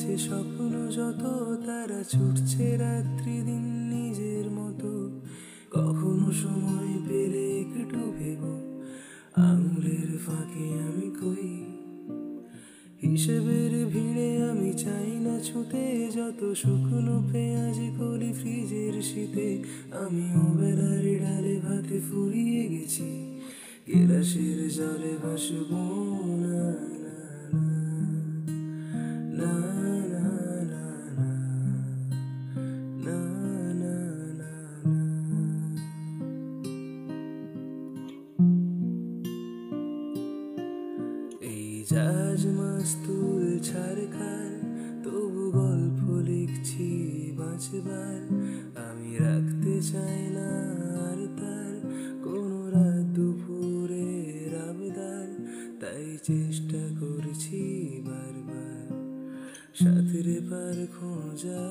দেখছে স্বপ্ন যত, তারা ছুটছে রাত্রি দিন নিজের মতো। কখনো সময় পেলে একটু ভেব, আঙুলের ফাঁকে আমি কই হিসেবের ভিড়ে আমি চাই না ছুটে। যত শুকনো পেঁয়াজ কলি ফ্রিজের শীতে, আমি ওবেলার ডালে ভাতে ফুরিয়ে গেছি, গেলাসের জলে ভাসবো না না না না না না না না না। এই জাহাজ মাস্তুল ছাড়খার, তবু গল্প লিখছি বাঁচবার। আমি রাখতে চাই না আর তার কোনো রাত দুপুরের আবদার, তাই চেষ্টা করছি বারবার সাঁতরে পার খোঁজা।